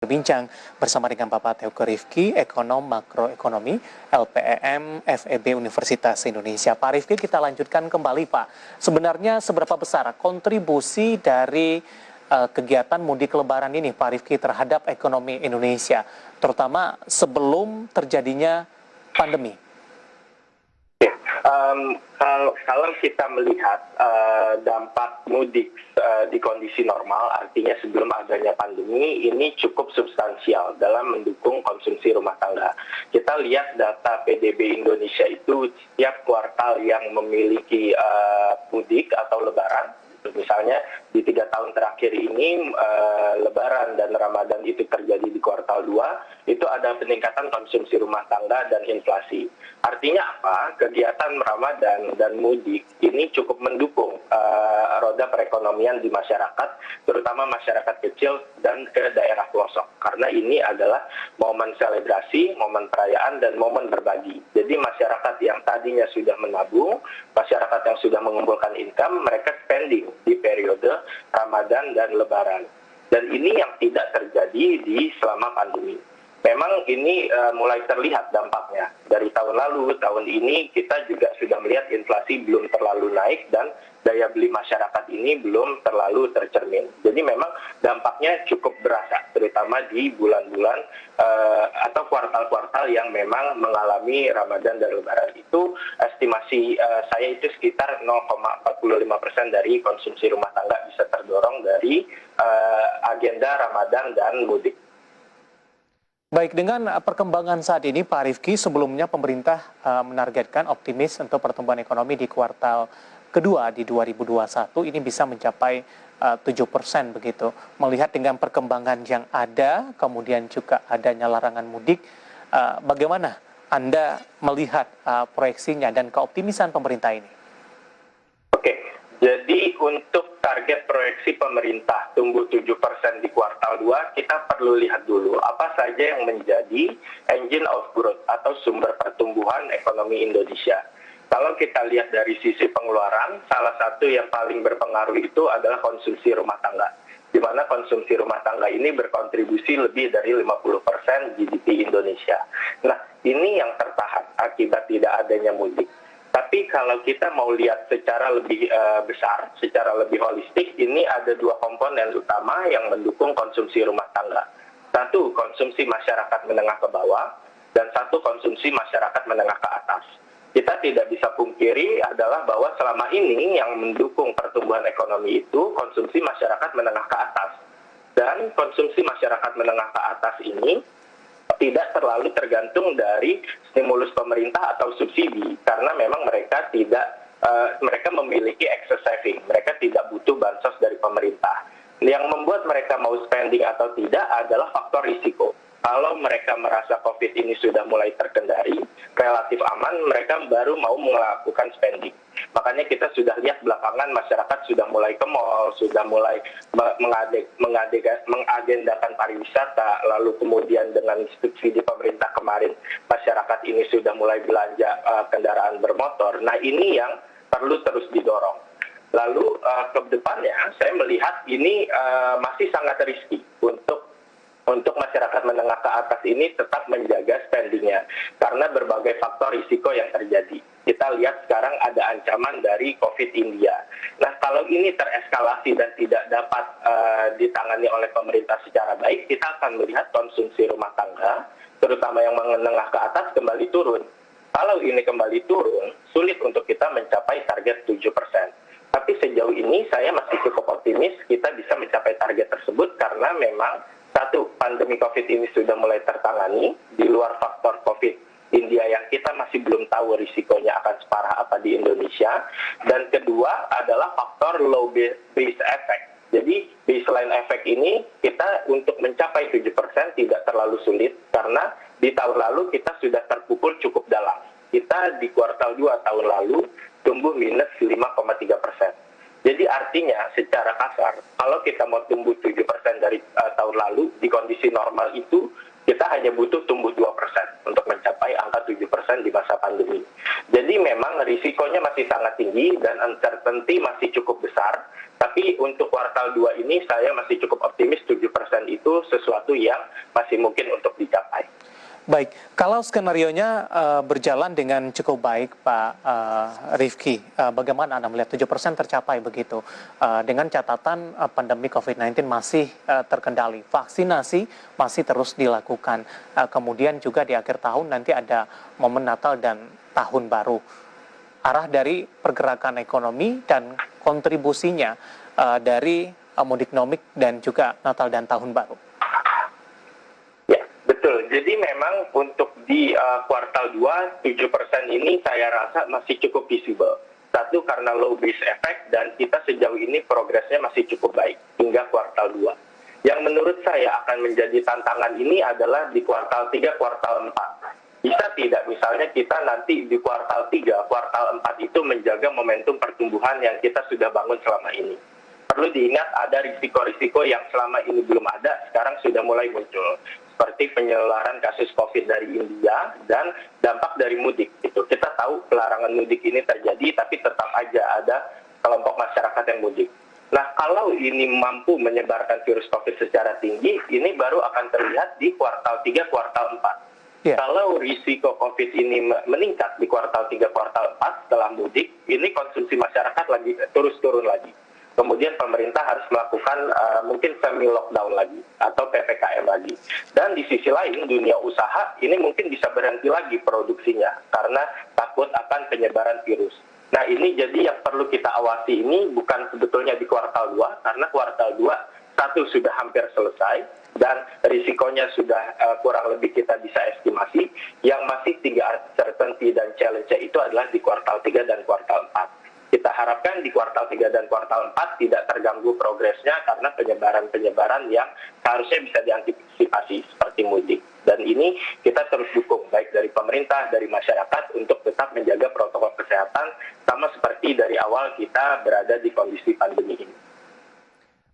berbincang bersama dengan Bapak Teuku Rifki, ekonom makroekonomi LPEM FEB Universitas Indonesia. Pak Rifki, kita lanjutkan kembali Pak. Sebenarnya seberapa besar kontribusi dari kegiatan mudik lebaran ini Pak Rifki terhadap ekonomi Indonesia, terutama sebelum terjadinya pandemi? Kalau kita melihat dampak mudik di kondisi normal, artinya sebelum adanya pandemi, ini cukup substansial dalam mendukung konsumsi rumah tangga. Kita lihat data PDB Indonesia itu setiap kuartal yang memiliki mudik atau lebaran. Misalnya di 3 tahun terakhir ini Lebaran dan Ramadan itu terjadi di kuartal 2, itu ada peningkatan konsumsi rumah tangga dan inflasi. Artinya apa? Kegiatan Ramadan dan mudik ini cukup mendukung roda perekonomian di masyarakat, terutama masyarakat kecil dan ke daerah pelosok. Karena ini adalah momen selebrasi, momen perayaan, dan momen berbagi. Jadi masyarakat yang tadinya sudah menabung, masyarakat yang sudah mengumpulkan income, mereka spending di periode Ramadan dan Lebaran. Dan ini yang tidak terjadi di selama pandemi. Memang ini mulai terlihat dampaknya. Dari tahun lalu, tahun ini kita juga sudah melihat inflasi belum terlalu naik dan daya beli masyarakat ini belum terlalu tercermin. Jadi memang dampaknya cukup berasa, terutama di bulan-bulan atau kuartal-kuartal yang memang mengalami Ramadan dan Lebaran. Itu estimasi saya itu sekitar 0,45% dari konsumsi rumah tangga bisa terdorong dari agenda Ramadan dan mudik. Baik, dengan perkembangan saat ini Pak Rifki, sebelumnya pemerintah menargetkan optimis untuk pertumbuhan ekonomi di kuartal kedua di 2021 ini bisa mencapai 7% begitu. Melihat dengan perkembangan yang ada, kemudian juga adanya larangan mudik, bagaimana Anda melihat proyeksinya dan keoptimisan pemerintah ini? Oke, jadi untuk target proyeksi pemerintah tumbuh 7% di kuartal 2, kita perlu lihat dulu apa saja yang menjadi engine of growth atau sumber pertumbuhan ekonomi Indonesia. Kalau kita lihat dari sisi pengeluaran, salah satu yang paling berpengaruh itu adalah konsumsi rumah tangga, di mana konsumsi rumah tangga ini berkontribusi lebih dari 50% GDP Indonesia. Nah, ini yang tertahan akibat tidak adanya mudik. Tapi kalau kita mau lihat secara lebih besar, secara lebih holistik, ini ada 2 komponen utama yang mendukung konsumsi rumah tangga. Satu, konsumsi masyarakat menengah ke bawah, dan satu, konsumsi masyarakat menengah ke atas. Kita tidak bisa pungkiri adalah bahwa selama ini yang mendukung pertumbuhan ekonomi itu konsumsi masyarakat menengah ke atas. Dan konsumsi masyarakat menengah ke atas ini tidak terlalu tergantung dari stimulus pemerintah atau subsidi, karena memang mereka mereka memiliki excess saving, mereka tidak butuh bansos dari pemerintah. Yang membuat mereka mau spending atau tidak adalah faktor risiko. Kalau mereka merasa COVID ini sudah mulai terkendali, relatif aman, mereka baru mau melakukan spending. Makanya kita sudah lihat belakangan masyarakat sudah mulai ke mall, sudah mulai mengagendakan pariwisata, lalu kemudian dengan subsidi pemerintah kemarin, masyarakat ini sudah mulai belanja kendaraan bermotor. Nah, ini yang perlu terus didorong. Lalu ke depannya, saya melihat ini masih sangat risky untuk masyarakat menengah ke atas ini tetap menjaga spendingnya karena berbagai faktor risiko yang terjadi. Kita lihat sekarang ada ancaman dari COVID India. Nah, kalau ini tereskalasi dan tidak dapat ditangani oleh pemerintah secara baik, kita akan melihat konsumsi rumah tangga, terutama yang menengah ke atas, kembali turun. Kalau ini kembali turun, sulit untuk kita mencapai target 7%. Tapi sejauh ini saya masih cukup optimis kita bisa mencapai target tersebut karena memang satu, pandemi COVID ini sudah mulai tertangani di luar faktor COVID India yang kita masih belum tahu risikonya akan separah apa di Indonesia. Dan kedua adalah faktor low base effect. Jadi baseline effect ini kita untuk mencapai 7% tidak terlalu sulit karena di tahun lalu kita sudah terpukul cukup dalam. Kita di kuartal 2 tahun lalu tumbuh minus 5,3%. Jadi artinya secara kasar, kalau kita mau tumbuh 7% dari tahun lalu, di kondisi normal itu, kita hanya butuh tumbuh 2% untuk mencapai angka 7% di masa pandemi. Jadi memang risikonya masih sangat tinggi dan uncertainty masih cukup besar, Tapi untuk kuartal 2 ini saya masih cukup optimis 7% itu sesuatu yang masih mungkin untuk dicapai. Baik, kalau skenarionya berjalan dengan cukup baik, Pak Rifki, bagaimana Anda melihat 7% tercapai begitu? Dengan catatan pandemi COVID-19 masih terkendali, vaksinasi masih terus dilakukan, kemudian juga di akhir tahun nanti ada momen Natal dan Tahun Baru. Arah dari pergerakan ekonomi dan kontribusinya dari mudik nomik dan juga Natal dan Tahun Baru. Ya, betul. Jadi memang untuk di kuartal 2, 7% ini saya rasa masih cukup visible. Satu, karena low base effect dan kita sejauh ini progresnya masih cukup baik hingga kuartal 2. Yang menurut saya akan menjadi tantangan ini adalah di kuartal 3, kuartal 4. Bisa tidak misalnya kita nanti di kuartal 3, kuartal 4 itu menjaga momentum pertumbuhan yang kita sudah bangun selama ini. Perlu diingat ada risiko-risiko yang selama ini belum ada, sekarang sudah mulai muncul. Seperti penyebaran kasus COVID dari India dan dampak dari mudik. Gitu. Kita tahu pelarangan mudik ini terjadi, tapi tetap aja ada kelompok masyarakat yang mudik. Nah, kalau ini mampu menyebarkan virus COVID secara tinggi, ini baru akan terlihat di kuartal 3, kuartal 4. Yeah. Kalau risiko COVID ini meningkat di kuartal 3, kuartal 4 setelah mudik, ini konsumsi masyarakat lagi terus turun lagi. Kemudian pemerintah harus melakukan mungkin semi-lockdown lagi atau PPKM lagi. Dan di sisi lain, dunia usaha ini mungkin bisa berhenti lagi produksinya karena takut akan penyebaran virus. Nah, ini jadi yang perlu kita awasi ini bukan sebetulnya di kuartal 2, karena kuartal 2, 1 sudah hampir selesai, dan risikonya sudah kurang lebih kita bisa estimasi. Yang masih 3 uncertainty dan challenge itu adalah di kuartal 3 dan kuartal 4. Kita harapkan di kuartal 3 dan kuartal 4 tidak terganggu progresnya karena penyebaran-penyebaran yang seharusnya bisa diantisipasi seperti mudik. Dan ini kita terus dukung baik dari pemerintah, dari masyarakat untuk tetap menjaga protokol kesehatan sama seperti dari awal kita berada di kondisi pandemi ini.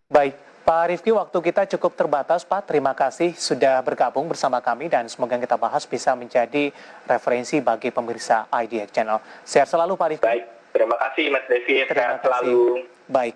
Baik, Pak Rifki, waktu kita cukup terbatas, Pak. Terima kasih sudah bergabung bersama kami dan semoga yang kita bahas bisa menjadi referensi bagi pemirsa IDX Channel. Sehat selalu, Pak Rifki. Baik, terima kasih Mas Devi. Sehat selalu. Baik,